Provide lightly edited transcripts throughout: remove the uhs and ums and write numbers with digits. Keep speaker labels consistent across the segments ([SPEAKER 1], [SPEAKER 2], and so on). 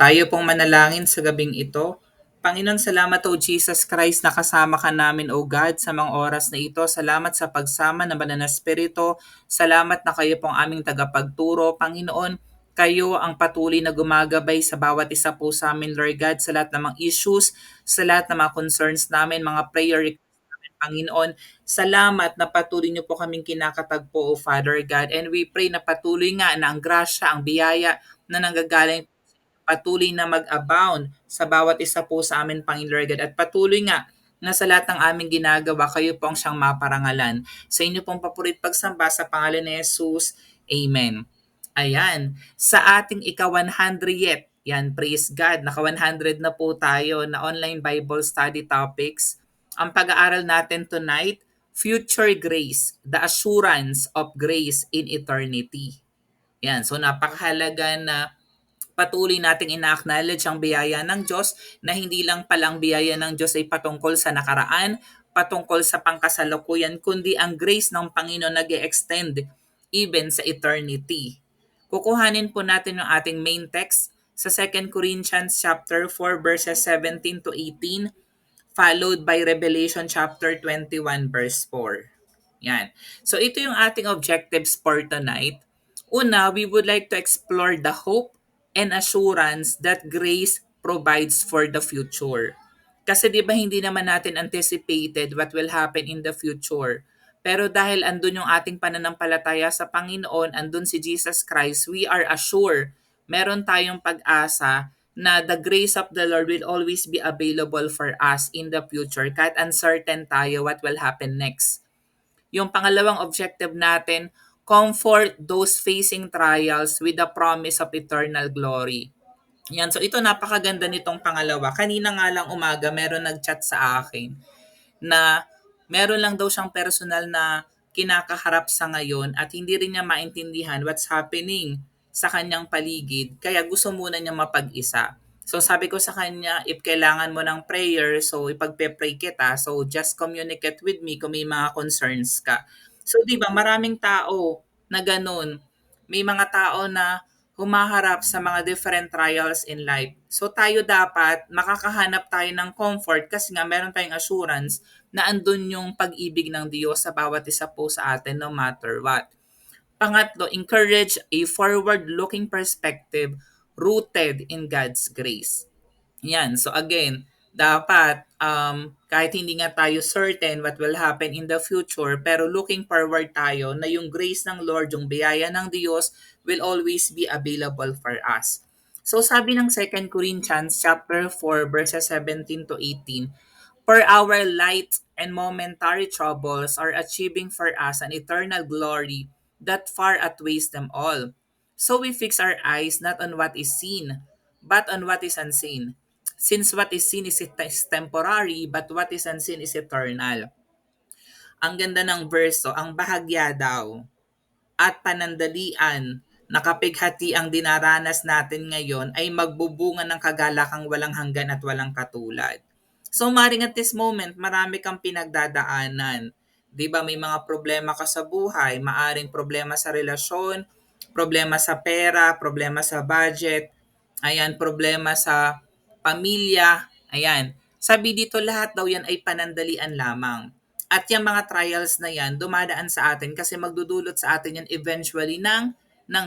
[SPEAKER 1] Tayo pong manalangin sa gabing ito. Panginoon, salamat o Jesus Christ na kasama ka namin o God sa mga oras na ito. Salamat sa pagsama ng Banal na Espiritu. Salamat na kayo pong aming tagapagturo. Panginoon, kayo ang patuloy na gumagabay sa bawat isa po sa amin, Lord God, sa lahat ng mga issues, sa lahat ng mga concerns namin, mga prayer requests namin, Panginoon. Salamat na patuloy niyo po kaming kinakatagpo, O Father God. And we pray na patuloy nga na ang grasya, ang biyaya na nanggagaling patuloy na mag-abound sa bawat isa po sa amin, Panginoon God. At patuloy nga na sa lahat ng aming ginagawa, kayo po ang siyang maparangalan. Sa inyo pong papurit pagsamba sa pangalan ni Jesus. Amen. Ayan, sa ating ika-100th, yan, praise God, naka-100 na po tayo na online Bible study topics. Ang pag-aaral natin tonight, Future Grace, the Assurance of Grace in Eternity. Yan, so napakahalaga na patuloy nating ina-acknowledge ang biyaya ng Diyos na hindi lang palang biyaya ng Diyos ay patungkol sa nakaraan, patungkol sa pangkasalukuyan, kundi ang grace ng Panginoon nag-extend even sa eternity. Kukuhanin po natin yung ating main text sa 2 Corinthians chapter 4 verses 17 to 18 followed by Revelation chapter 21 verse 4. Yan. So ito yung ating objectives for tonight. Una, we would like to explore the hope and assurance that grace provides for the future. Kasi 'di ba hindi naman natin anticipated what will happen in the future. Pero dahil andun yung ating pananampalataya sa Panginoon, andun si Jesus Christ, we are assured, meron tayong pag-asa na the grace of the Lord will always be available for us in the future kahit uncertain tayo what will happen next. Yung pangalawang objective natin, comfort those facing trials with the promise of eternal glory. Yan, so ito napakaganda nitong pangalawa. Kanina nga lang umaga meron nag-chat sa akin na meron lang daw siyang personal na kinakaharap sa ngayon at hindi rin niya maintindihan what's happening sa kanyang paligid. Kaya gusto muna niya mapag-isa. So sabi ko sa kanya, if kailangan mo ng prayer, so ipagpe-pray kita. So just communicate with me kung may mga concerns ka. So di ba maraming tao na ganun. May mga tao na humaharap sa mga different trials in life. So tayo dapat makakahanap tayo ng comfort kasi nga meron tayong assurance na andun yung pag-ibig ng Diyos sa bawat isa po sa atin no matter what. Pangatlo, encourage a forward-looking perspective rooted in God's grace. Yan. So again, dapat kahit hindi nga tayo certain what will happen in the future, pero looking forward tayo na yung grace ng Lord, yung biyaya ng Diyos will always be available for us. So sabi ng 2 Corinthians chapter 4 verses 17 to 18, for our light and momentary troubles are achieving for us an eternal glory that far outweighs them all. So we fix our eyes not on what is seen, but on what is unseen. Since what is seen is temporary, but what is unseen is eternal. Ang ganda ng verse, ang bahagya daw at panandalian na kapighati ang dinaranas natin ngayon ay magbubunga ng kagalakang walang hanggan at walang katulad. So maring at this moment, marami kang pinagdadaanan. 'Di ba may mga problema ka sa buhay, maaring problema sa relasyon, problema sa pera, problema sa budget, ayan, problema sa pamilya, ayan. Sabi dito lahat daw yan ay panandalian lamang. At yung mga trials na yan, dumadaan sa atin kasi magdudulot sa atin yan eventually ng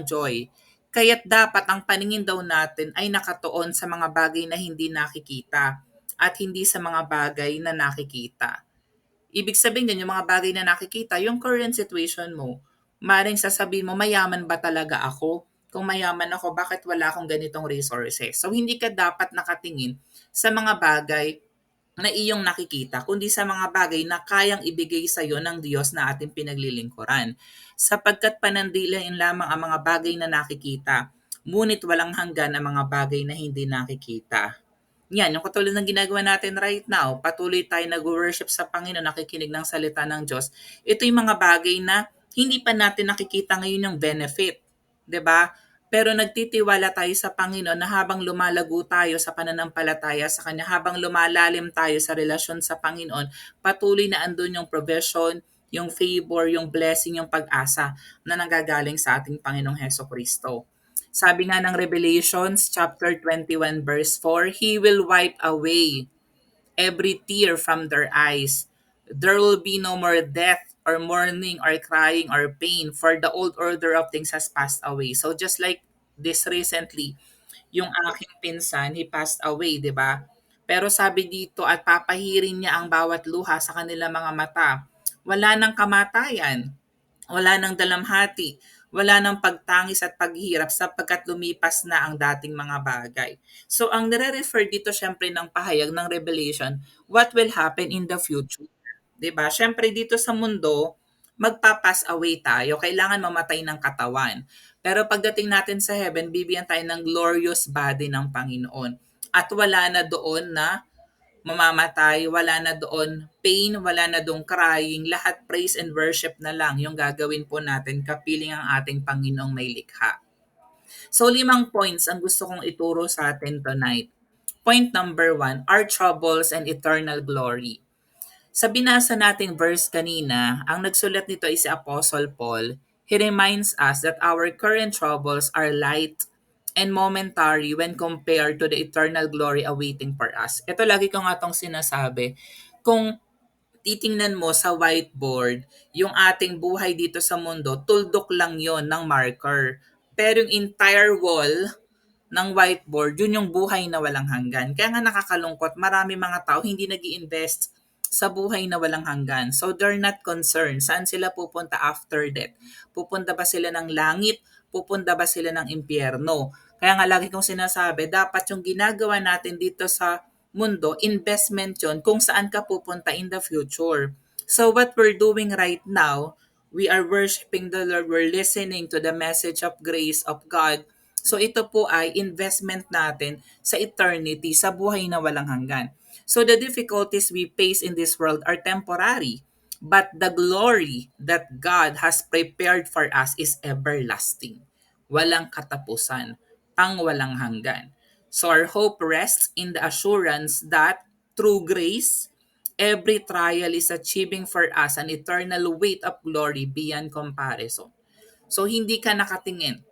[SPEAKER 1] joy. Kaya't dapat ang paningin daw natin ay nakatuon sa mga bagay na hindi nakikita at hindi sa mga bagay na nakikita. Ibig sabihin din, yung mga bagay na nakikita, yung current situation mo, maring sasabihin mo, mayaman ba talaga ako? Kung mayaman ako, bakit wala akong ganitong resources? So, hindi ka dapat nakatingin sa mga bagay na iyong nakikita, kundi sa mga bagay na kayang ibigay sa iyo ng Diyos na ating pinaglilingkuran. Sapagkat panandalian lamang ang mga bagay na nakikita, ngunit walang hanggan ang mga bagay na hindi nakikita. Yan, yung katulad ng ginagawa natin right now, patuloy tayo nag-worship sa Panginoon, nakikinig ng salita ng Diyos. Ito yung mga bagay na hindi pa natin nakikita ngayon yung benefit. 'Di ba? Pero nagtitiwala tayo sa Panginoon na habang lumalago tayo sa pananampalataya sa Kanya, habang lumalalim tayo sa relasyon sa Panginoon, patuloy na andun yung provision, yung favor, yung blessing, yung pag-asa na nanggagaling sa ating Panginoong Heso Kristo. Sabi nga ng Revelations chapter 21 verse 4, He will wipe away every tear from their eyes. There will be no more death or mourning or crying or pain, for the old order of things has passed away. So just like this recently, yung aking pinsan, he passed away, di ba? Pero sabi dito, at papahirin niya ang bawat luha sa kanilang mga mata. Wala nang kamatayan, wala nang dalamhati, wala nang pagtangis at paghirap sapagkat lumipas na ang dating mga bagay. So ang nire-refer dito syempre ng pahayag ng Revelation, what will happen in the future. 'Di ba? Syempre dito sa mundo, magpapass away tayo, kailangan mamatay ng katawan. Pero pagdating natin sa heaven, bibigyan tayo ng glorious body ng Panginoon. At wala na doon na mamamatay, wala na doon pain, wala na doon crying, lahat praise and worship na lang yung gagawin po natin kapiling ang ating Panginoong may likha. So 5 points ang gusto kong ituro sa atin tonight. Point number 1, our troubles and eternal glory. Sa binasa nating verse kanina, ang nagsulat nito ay si Apostle Paul. He reminds us that our current troubles are light and momentary when compared to the eternal glory awaiting for us. Ito lagi ko nga itong sinasabi. Kung titingnan mo sa whiteboard, yung ating buhay dito sa mundo, tuldok lang yon ng marker. Pero yung entire wall ng whiteboard, yun yung buhay na walang hanggan. Kaya nga nakakalungkot, marami mga tao hindi nag invest sa buhay na walang hanggan. So they're not concerned. Saan sila pupunta after death? Pupunta ba sila ng langit? Pupunta ba sila ng impyerno? Kaya nga lagi kong sinasabi, dapat yung ginagawa natin dito sa mundo, investment yon kung saan ka pupunta in the future. So what we're doing right now, we are worshiping the Lord, we're listening to the message of grace of God. So ito po ay investment natin sa eternity, sa buhay na walang hanggan. So the difficulties we face in this world are temporary, but the glory that God has prepared for us is everlasting. Walang katapusan, pang walang hanggan. So our hope rests in the assurance that through grace, every trial is achieving for us an eternal weight of glory beyond comparison. So hindi ka nakatingin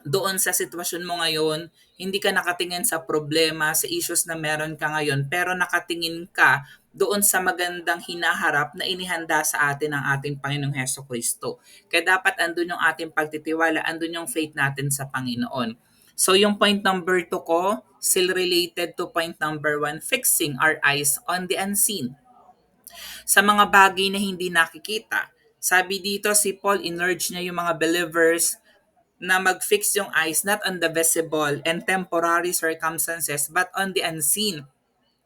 [SPEAKER 1] doon sa sitwasyon mo ngayon, hindi ka nakatingin sa problema, sa issues na meron ka ngayon, pero nakatingin ka doon sa magandang hinaharap na inihanda sa atin ng ating Panginoong Heso Kristo. Kaya dapat andun yung ating pagtitiwala, andun yung faith natin sa Panginoon. So yung point number 2 ko, still related to point number 1, fixing our eyes on the unseen. Sa mga bagay na hindi nakikita. Sabi dito si Paul, in-urge niya yung mga believers na mag-fix yung eyes not on the visible and temporary circumstances but on the unseen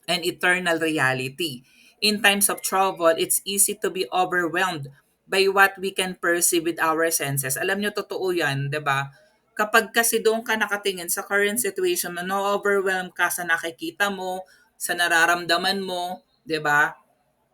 [SPEAKER 1] and eternal reality. In times of trouble, it's easy to be overwhelmed by what we can perceive with our senses. Alam nyo, totoo yan, di ba? Kapag kasi doon ka nakatingin sa current situation, na-overwhelm ka sa nakikita mo, sa nararamdaman mo, di ba?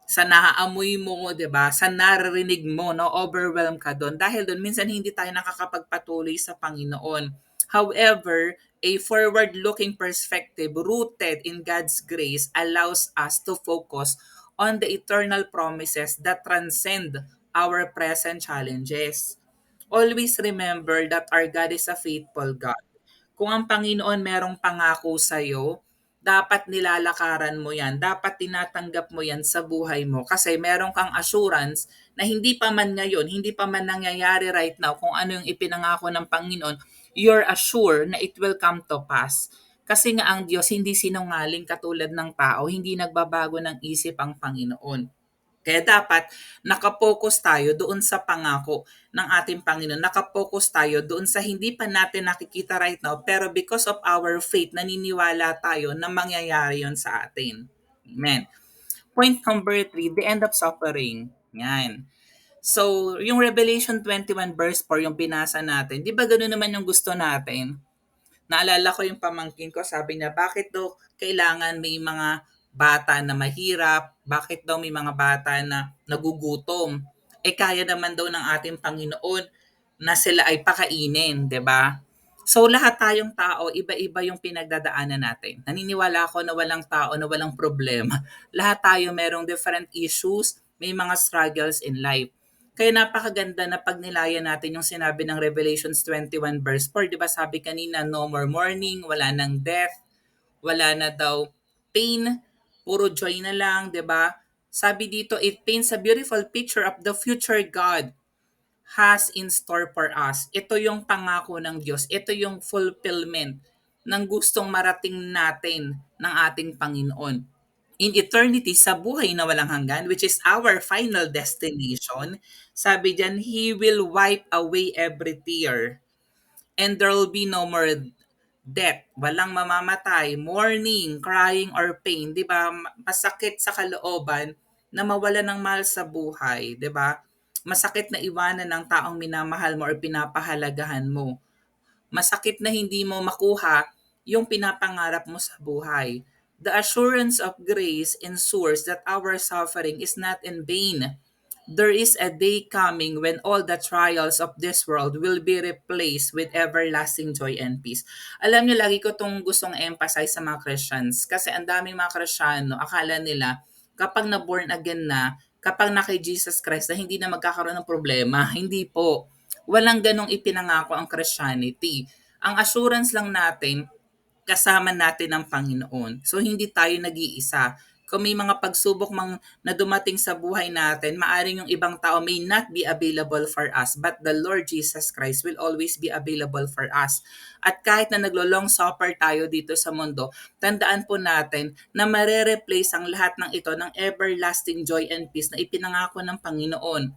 [SPEAKER 1] Sa naaamoy mo, 'di ba? Sa naririnig mo, no, overwhelm ka doon. Dahil doon minsan hindi tayo nakakapagpatuloy sa Panginoon. However, a forward-looking perspective rooted in God's grace allows us to focus on the eternal promises that transcend our present challenges. Always remember that our God is a faithful God. Kung ang Panginoon merong pangako sa'yo, dapat nilalakaran mo yan. Dapat tinatanggap mo yan sa buhay mo. Kasi meron kang assurance na hindi pa man ngayon, hindi pa man nangyayari right now kung ano yung ipinangako ng Panginoon, you're assured na it will come to pass. Kasi nga ang Diyos hindi sinungaling katulad ng tao, hindi nagbabago ng isip ang Panginoon. Kaya dapat nakapokus tayo doon sa pangako ng ating Panginoon. Nakapokus tayo doon sa hindi pa natin nakikita right now, pero because of our faith, naniniwala tayo na mangyayari yon sa atin. Amen. Point number 3, the end of suffering. Yan. So, yung Revelation 21 verse 4, yung binasa natin, di ba ganoon naman yung gusto natin? Naalala ko yung pamangkin ko, sabi niya, bakit daw kailangan may mga bata na mahirap? Bakit daw may mga bata na nagugutom? Eh kaya naman daw ng ating Panginoon na sila ay pakainin, 'di ba? So lahat tayong tao, iba-iba yung pinagdadaanan natin. Naniniwala ako na walang tao na walang problema. Lahat tayo merong different issues, may mga struggles in life. Kaya napakaganda na pag nilayan natin yung sinabi ng Revelations 21 verse 4, di ba sabi kanina, no more mourning, wala nang death, wala na daw pain, puro joy na lang, 'di ba? Sabi dito, it paints a beautiful picture of the future God has in store for us. Ito yung pangako ng Diyos. Ito yung fulfillment ng gustong marating natin ng ating Panginoon. In eternity, sa buhay na walang hanggan, which is our final destination, sabi diyan, He will wipe away every tear and there will be no more death, walang mamamatay, mourning, crying, or pain. Di ba? Masakit sa kalooban na mawala ng mahal sa buhay. Di ba? Masakit na iwanan ng taong minamahal mo or pinapahalagahan mo. Masakit na hindi mo makuha yung pinapangarap mo sa buhay. The assurance of grace ensures that our suffering is not in vain. There is a day coming when all the trials of this world will be replaced with everlasting joy and peace. Alam niyo, lagi ko itong gustong emphasize sa mga Christians kasi ang daming mga Kristiyano, akala nila kapag na-born again na, kapag na kay Jesus Christ na hindi na magkakaroon ng problema. Hindi po. Walang ganong ipinangako ang Christianity. Ang assurance lang natin, kasama natin ang Panginoon. So hindi tayo nag-iisa. Kung may mga pagsubok na dumating sa buhay natin, maaring yung ibang tao may not be available for us, but the Lord Jesus Christ will always be available for us. At kahit na naglo-long supper tayo dito sa mundo, tandaan po natin na mare-replace ang lahat ng ito ng everlasting joy and peace na ipinangako ng Panginoon.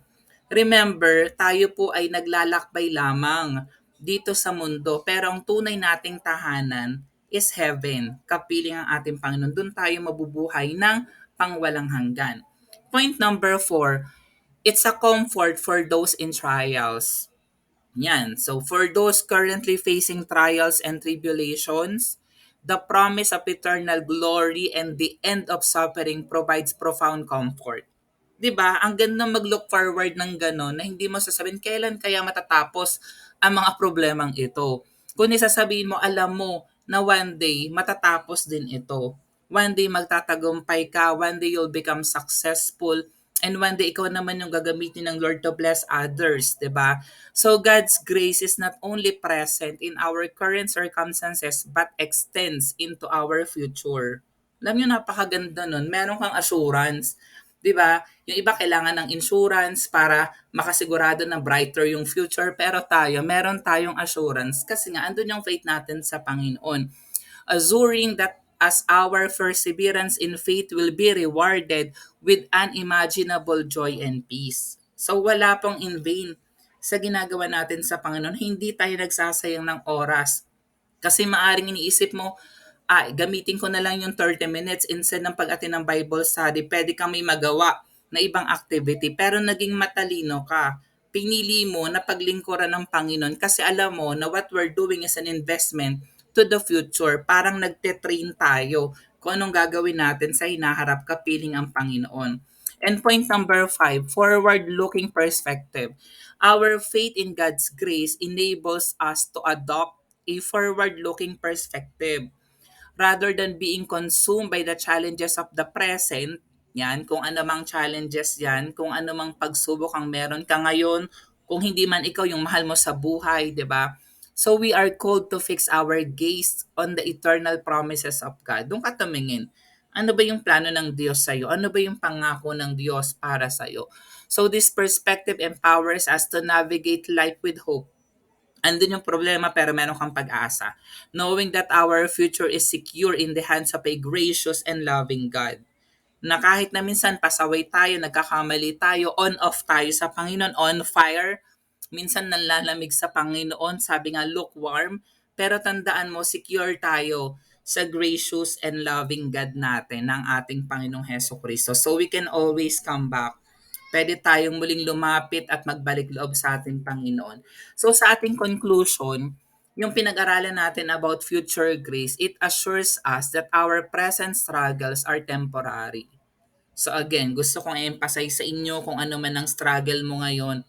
[SPEAKER 1] Remember, tayo po ay naglalakbay lamang dito sa mundo, pero ang tunay nating tahanan is heaven. Kapiling ang ating Panginoon. Doon tayo mabubuhay ng pangwalang hanggan. Point number 4, it's a comfort for those in trials. Yan. So for those currently facing trials and tribulations, the promise of eternal glory and the end of suffering provides profound comfort. 'Di ba? Ang ganda mag-look forward ng gano'n na hindi mo sasabihin kailan kaya matatapos ang mga problemang ito. Kundi sasabihin mo, alam mo na one day matatapos din ito. One day magtatagumpay ka, one day you'll become successful, and one day ikaw naman yung gagamitin ng Lord to bless others, 'di ba? So God's grace is not only present in our current circumstances but extends into our future. Alam niyo, napakaganda nun. Meron kang assurance. 'Di ba? Yung iba kailangan ng insurance para makasigurado na brighter yung future, pero tayo, meron tayong assurance kasi nga andun yung faith natin sa Panginoon. Assuring that as our perseverance in faith will be rewarded with unimaginable joy and peace. So wala pong in vain sa ginagawa natin sa Panginoon. Hindi tayo nagsasayang ng oras. Kasi maaring iniisip mo, gamitin ko na lang yung 30 minutes instead ng pag-attend ng Bible study. Pwede kang may magawa na ibang activity. Pero naging matalino ka. Pinili mo na paglingkuran ng Panginoon kasi alam mo na what we're doing is an investment to the future. Parang nagte-train tayo kung anong gagawin natin sa hinaharap kapiling ang Panginoon. And point number 5, forward-looking perspective. Our faith in God's grace enables us to adopt a forward-looking perspective rather than being consumed by the challenges of the present. Yan, kung ano mang challenges yan, kung ano mang pagsubok ang meron ka ngayon, kung hindi man ikaw yung mahal mo sa buhay, di ba? So we are called to fix our gaze on the eternal promises of God. Doon ka tumingin. Ano ba yung plano ng Diyos sa'yo? Ano ba yung pangako ng Diyos para sa'yo? So this perspective empowers us to navigate life with hope. Andun yung problema pero meron kang pag-asa. Knowing that our future is secure in the hands of a gracious and loving God. Na kahit na minsan pasaway tayo, nagkakamali tayo, on-off tayo sa Panginoon, on fire, minsan nanlalamig sa Panginoon, sabi nga lukewarm, pero tandaan mo, secure tayo sa gracious and loving God natin, ng ating Panginoong Heso Kristo. So we can always come back. Pwede tayong muling lumapit at magbalik loob sa ating Panginoon. So sa ating conclusion, yung pinag-aralan natin about future grace, it assures us that our present struggles are temporary. So again, gusto kong emphasize sa inyo kung ano man ang struggle mo ngayon,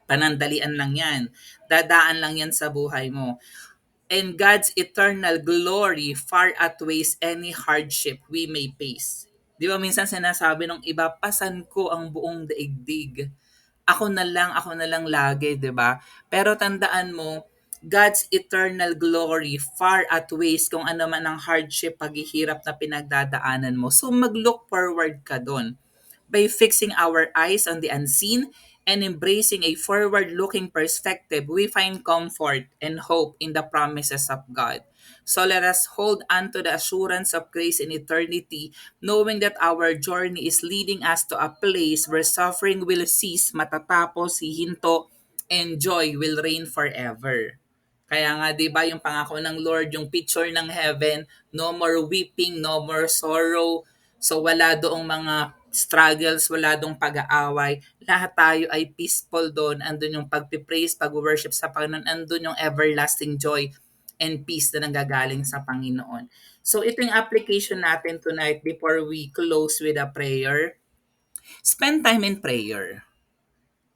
[SPEAKER 1] panandalian lang yan. Dadaan lang yan sa buhay mo. And God's eternal glory far outweighs any hardship we may face. Di ba minsan sinasabi ng iba, pasan ko ang buong daigdig. ako na lang lagi, 'di ba? Pero tandaan mo, God's eternal glory far outweighs kung ano man ang hardship, paghihirap na pinagdadaanan mo. So mag-look forward ka doon by fixing our eyes on the unseen and embracing a forward-looking perspective, we find comfort and hope in the promises of God. So let us hold on to the assurance of grace in eternity, knowing that our journey is leading us to a place where suffering will cease, matatapos, hihinto, and joy will reign forever. Kaya nga 'di ba yung pangako ng Lord, yung picture ng heaven, no more weeping, no more sorrow. So wala doong mga struggles, wala doong pag-aaway. Lahat tayo ay peaceful doon. Andun yung pagpipraise, pag-worship sa Panginoon. Andun yung everlasting joy and peace na nanggagaling sa Panginoon. So ito yung application natin tonight before we close with a prayer. Spend time in prayer.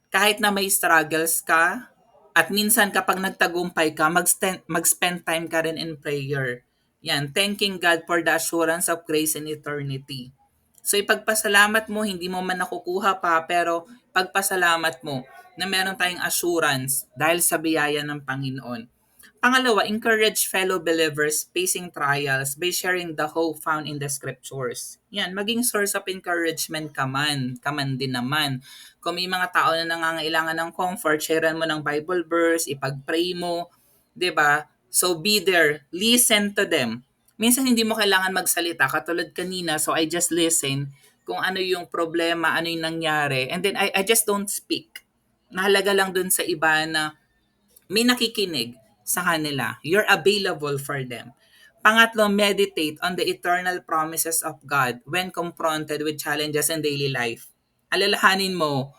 [SPEAKER 1] Kahit na may struggles ka, at minsan kapag nagtagumpay ka, mag-spend time ka rin in prayer. Yan, thanking God for the assurance of grace and eternity. So ipagpasalamat mo, hindi mo man nakukuha pa, pero pagpasalamat mo na meron tayong assurance dahil sa biyaya ng Panginoon. Pangalawa, encourage fellow believers facing trials by sharing the hope found in the scriptures. Yan, maging source of encouragement ka man din naman. Kung may mga tao na nangangailangan ng comfort, sharean mo ng Bible verse, ipag-pray mo, 'di ba? So be there, listen to them. Minsan hindi mo kailangan magsalita, katulad kanina, so I just listen kung ano yung problema, ano yung nangyari, and then I just don't speak. Mahalaga lang dun sa iba na may nakikinig sa kanila. You're available for them. Pangatlo, meditate on the eternal promises of God when confronted with challenges in daily life. Alalahanin mo,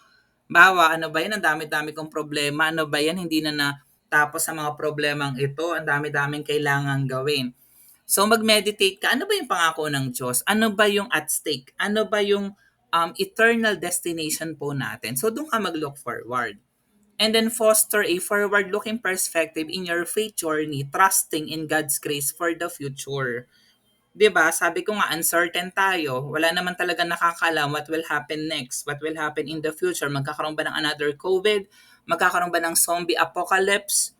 [SPEAKER 1] bawa, ano ba yan? Ang dami-dami kong problema. Ano ba yan? Hindi na natapos sa mga problemang ito. Ang dami-daming kailangan gawin. So mag-meditate ka. Ano ba yung pangako ng Diyos? Ano ba yung at stake? Ano ba yung eternal destination po natin? So doon ka mag-look forward. And then foster a forward-looking perspective in your faith journey, trusting in God's grace for the future. 'Di ba? Sabi ko nga, uncertain tayo. Wala naman talaga nakakalam what will happen next, what will happen in the future. Magkakaroon ba ng another COVID? Magkakaroon ba ng zombie apocalypse?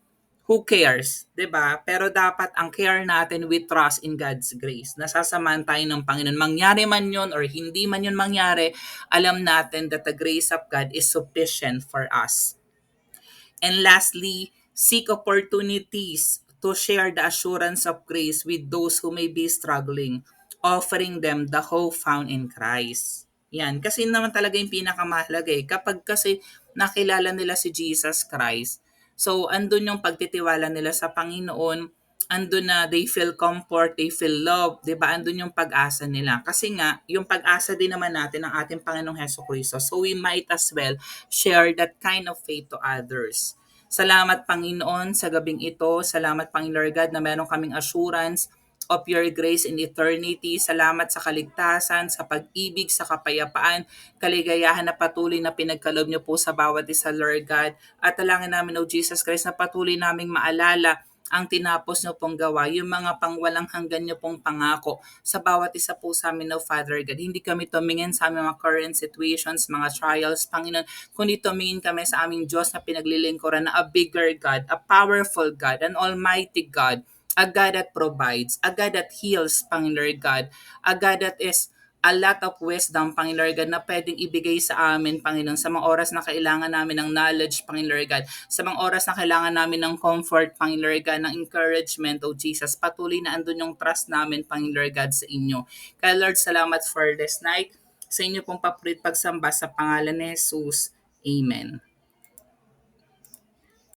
[SPEAKER 1] Who cares? 'Di ba? Pero dapat ang care natin, we trust in God's grace. Nasasamahan tayo ng Panginoon. Mangyari man yun or hindi man yun mangyari, alam natin that the grace of God is sufficient for us. And lastly, seek opportunities to share the assurance of grace with those who may be struggling, offering them the hope found in Christ. Yan, kasi naman talaga yung pinakamahalaga eh. Kapag kasi nakilala nila si Jesus Christ, so andun yung pagtitiwala nila sa Panginoon, andun na they feel comfort, they feel love, 'di ba? Andun yung pag-asa nila. Kasi nga, yung pag-asa din naman natin ng ating Panginoong Hesukristo. So we might as well share that kind of faith to others. Salamat Panginoon sa gabing ito. Salamat Panginoon God na meron kaming assurance of your grace in eternity. Salamat sa kaligtasan, sa pag-ibig, sa kapayapaan, kaligayahan na patuloy na pinagkaloob niyo po sa bawat isa, Lord God. At talangin namin, O Jesus Christ, na patuloy naming maalala ang tinapos niyo pong gawa, yung mga pangwalang hanggan niyo pong pangako sa bawat isa po sa amin, O Father God. Hindi kami tumingin sa aming mga current situations, mga trials, Panginoon, kundi tumingin kami sa aming Diyos na pinaglilingkuran na a bigger God, a powerful God, an almighty God, a God that provides, a God that heals, Panginoon God, a God that is a lot of wisdom, Panginoon God, na pwedeng ibigay sa amin, Panginoon, sa mga oras na kailangan namin ng knowledge, Panginoon God, sa mga oras na kailangan namin ng comfort, Panginoon God, ng encouragement, O Jesus. Patuloy na andun yung trust namin, Panginoon God, sa inyo. Kaya Lord, salamat for this night. Sa inyo pong papurit pagsamba sa pangalan ni Jesus. Amen.